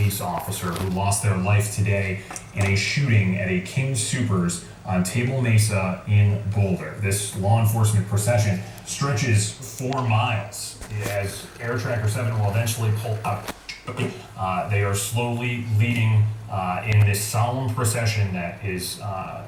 police officer who lost their life today in a shooting at a King Soopers on Table Mesa in Boulder. This law enforcement procession stretches 4 miles. As Air Tracker 7 will eventually pull up, they are slowly leading in this solemn procession that is a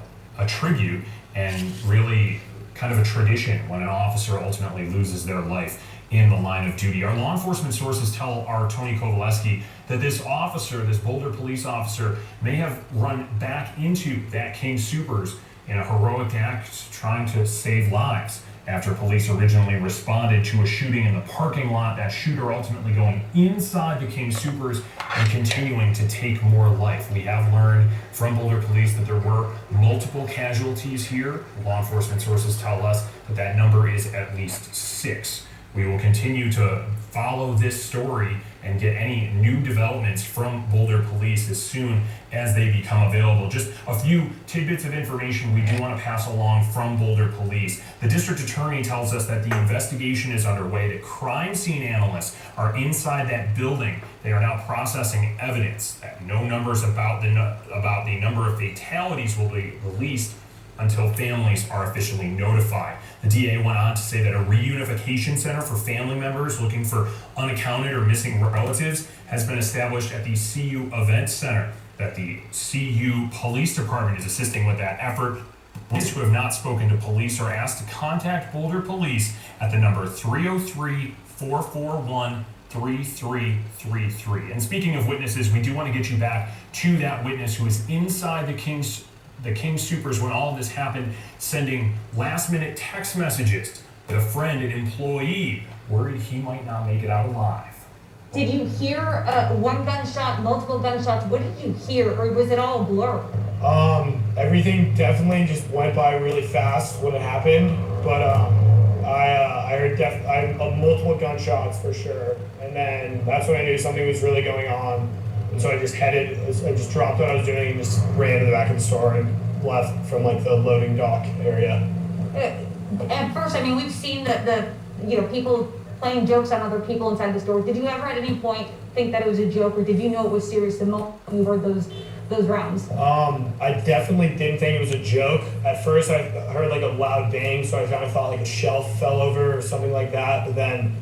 tribute and really kind of a tradition when an officer ultimately loses their life in the line of duty. Our law enforcement sources tell our Tony Kovaleski that this officer, this Boulder police officer, may have run back into that King Soopers in a heroic act trying to save lives. After police originally responded to a shooting in the parking lot, that shooter ultimately going inside the King Soopers and continuing to take more life. We have learned from Boulder police that there were multiple casualties here. Law enforcement sources tell us that that number is at least 6. We will continue to follow this story and get any new developments from Boulder police as soon as they become available. Just a few tidbits of information we do want to pass along from Boulder police. The district attorney tells us that the investigation is underway, that crime scene analysts are inside that building. They are now processing evidence, that no numbers about the number of fatalities will be released until families are officially notified. The DA went on to say that a reunification center for family members looking for unaccounted or missing relatives has been established at the CU Event Center, that the CU Police Department is assisting with that effort. Those who have not spoken to police are asked to contact Boulder Police at the number 303-441-3333. And speaking of witnesses, we do want to get you back to that witness who is inside the King Soopers when all of this happened, sending last-minute text messages with a friend, an employee, worried he might not make it out alive. Did you hear one gunshot, multiple gunshots? What did you hear, or was it all a blur? Everything definitely just went by really fast when it happened, but I heard multiple gunshots for sure, and then that's when I knew something was really going on. And so I just dropped what I was doing and just ran to the back of the store and left from like the loading dock area. At first, I mean, we've seen the people playing jokes on other people inside the store. Did you ever at any point think that it was a joke, or did you know it was serious the moment you heard those rounds? I definitely didn't think it was a joke. At first, I heard like a loud bang, so I kind of thought like a shelf fell over or something like that. But then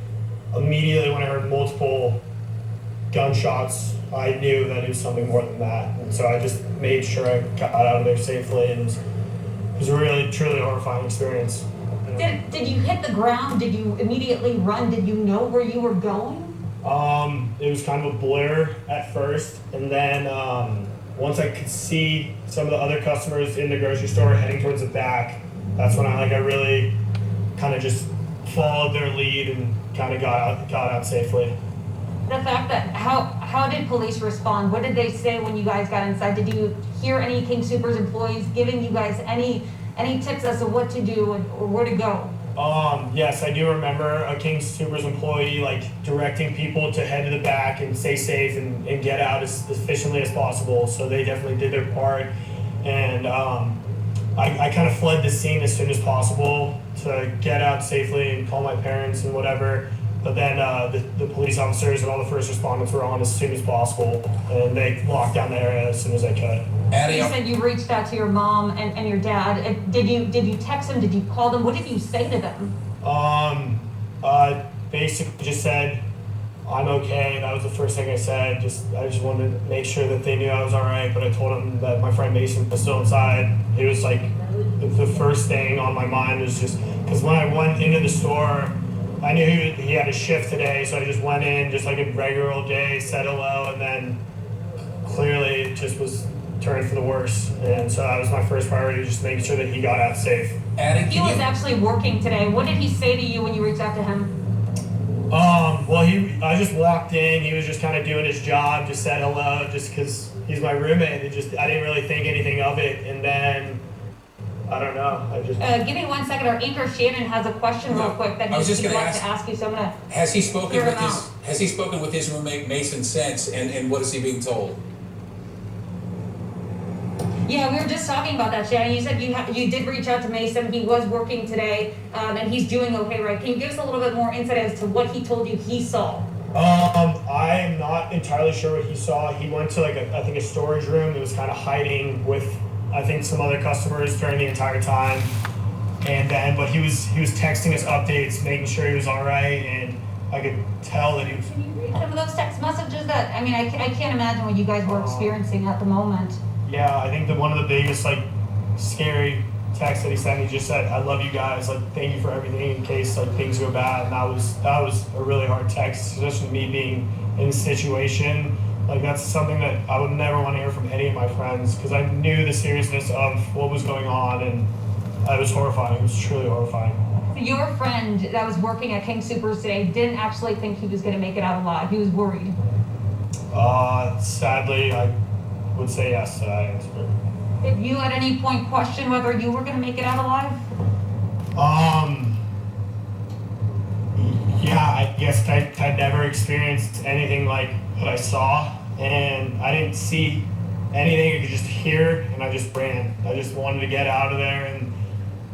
immediately when I heard multiple gunshots, I knew that it was something more than that, and so I just made sure I got out of there safely, and it was a really, truly horrifying experience. Did you hit the ground? Did you immediately run? Did you know where you were going? It was kind of a blur at first, and then once I could see some of the other customers in the grocery store heading towards the back, that's when I really kind of just followed their lead and kind of got out safely. The fact that how did police respond? What did they say when you guys got inside? Did you hear any King Soopers employees giving you guys any tips as to what to do or where to go? Yes, I do remember a King Soopers employee directing people to head to the back and stay safe and get out as efficiently as possible. So they definitely did their part, and I kind of fled the scene as soon as possible to get out safely and call my parents and whatever. But then the police officers and all the first responders were on as soon as possible, and they locked down the area as soon as I could. You said you reached out to your mom and your dad. Did you text them? Did you call them? What did you say to them? Basically just said, I'm okay. That was the first thing I said. I just wanted to make sure that they knew I was all right, but I told them that my friend Mason was still inside. It was the first thing on my mind was just, because when I went into the store, I knew he had a shift today, so I just went in just like a regular old day, said hello, and then clearly it just was turned for the worse. And so that was my first priority, just making sure that he got out safe. He was actually working today. What did he say to you when you reached out to him? Well, I just walked in. He was just kind of doing his job, just said hello, just because he's my roommate. I didn't really think anything of it, and then I don't know. Give me 1 second. Our anchor Shannon has a question real quick that he'd like to ask you. So I'm gonna. Has he spoken with his roommate Mason since, and what is he being told? Yeah, we were just talking about that, Shannon. You said you did reach out to Mason. He was working today, and he's doing okay, right? Can you give us a little bit more insight as to what he told you he saw? I'm not entirely sure what he saw. He went to like I think a storage room. He was kind of hiding with I think some other customers during the entire time. And then, but he was texting us updates, making sure he was all right, and I could tell that he was. Can you read some of those text messages that, I mean, I can't imagine what you guys were experiencing at the moment. Yeah, I think that one of the biggest like scary texts that he sent me just said, "I love you guys. Like, thank you for everything in case like things go bad." And that was a really hard text, especially me being in this situation. Like that's something that I would never want to hear from any of my friends because I knew the seriousness of what was going on, and it was horrifying. It was truly horrifying. Your friend that was working at King Supers today didn't actually think he was going to make it out alive. He was worried. Sadly, I would say yes to that answer. Did you at any point question whether you were going to make it out alive? Yeah, I guess I'd never experienced anything like what I saw, and I didn't see anything. I could just hear, and I just ran. I just wanted to get out of there, and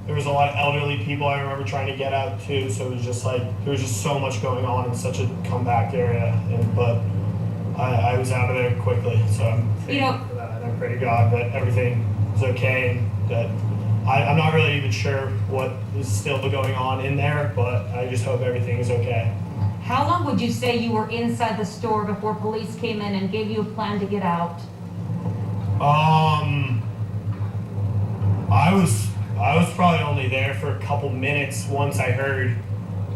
there was a lot of elderly people I remember trying to get out too, so it was just like, there was just so much going on in such a compact area, but I was out of there quickly, so I'm thankful for that, and I pray to God that everything is okay, and that I'm not really even sure what is still going on in there, but I just hope everything is okay. How long would you say you were inside the store before police came in and gave you a plan to get out? I was probably only there for a couple minutes once I heard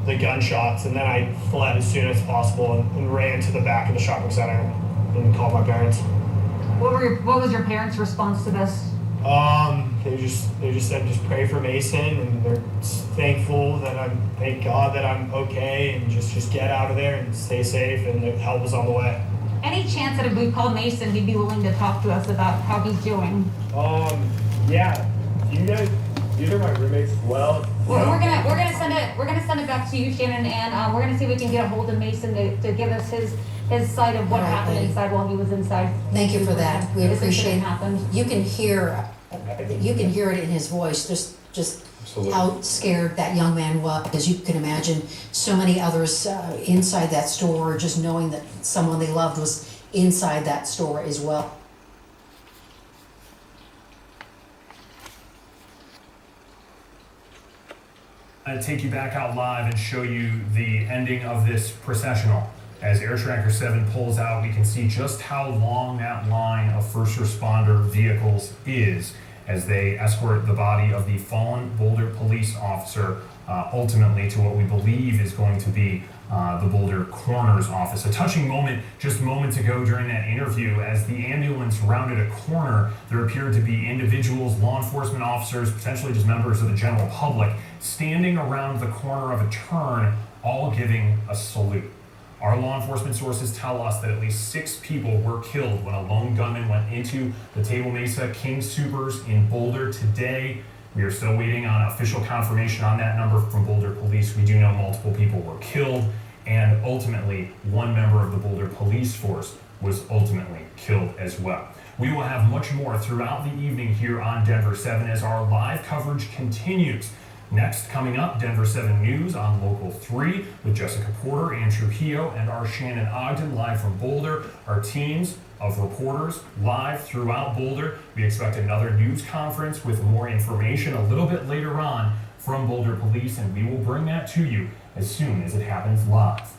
the gunshots, and then I fled as soon as possible and ran to the back of the shopping center and called my parents. What was your parents' response to this? They just said just pray for Mason, and they're thankful that thank God that I'm okay, and just get out of there and stay safe, and the help is on the way. Any chance that if we called Mason, he'd be willing to talk to us about how he's doing? Yeah. These are my roommates as well. We're gonna send it back to you, Shannon, and we're gonna see if we can get a hold of Mason to give us his side of what happened inside while he was inside. Thank you for that. We This appreciate incident happened. You can hear it in his voice, just Absolutely. how scared that young man was. As you can imagine, so many others inside that store, just knowing that someone they loved was inside that store as well. I'm going to take you back out live and show you the ending of this processional. As Air Tracker 7 pulls out, we can see just how long that line of first responder vehicles is as they escort the body of the fallen Boulder police officer ultimately to what we believe is going to be the Boulder coroner's office. A touching moment just moments ago during that interview. As the ambulance rounded a corner, there appeared to be individuals, law enforcement officers, potentially just members of the general public, standing around the corner of a turn, all giving a salute. Our law enforcement sources tell us that at least 6 people were killed when a lone gunman went into the Table Mesa King Supers in Boulder today. We are still waiting on official confirmation on that number from Boulder Police. We do know multiple people were killed, and ultimately, one member of the Boulder Police Force was ultimately killed as well. We will have much more throughout the evening here on Denver 7 as our live coverage continues. Next, coming up, Denver 7 News on Local 3 with Jessica Porter, Ann Trujillo, and our Shannon Ogden live from Boulder. Our teams of reporters live throughout Boulder. We expect another news conference with more information a little bit later on from Boulder Police, and we will bring that to you as soon as it happens live.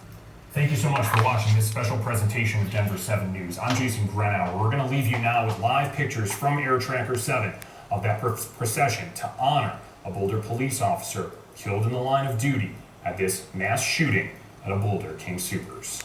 Thank you so much for watching this special presentation of Denver 7 News. I'm Jason Grenow. We're going to leave you now with live pictures from Air Tracker 7 of that procession to honor a Boulder police officer killed in the line of duty at this mass shooting at a Boulder King Supers.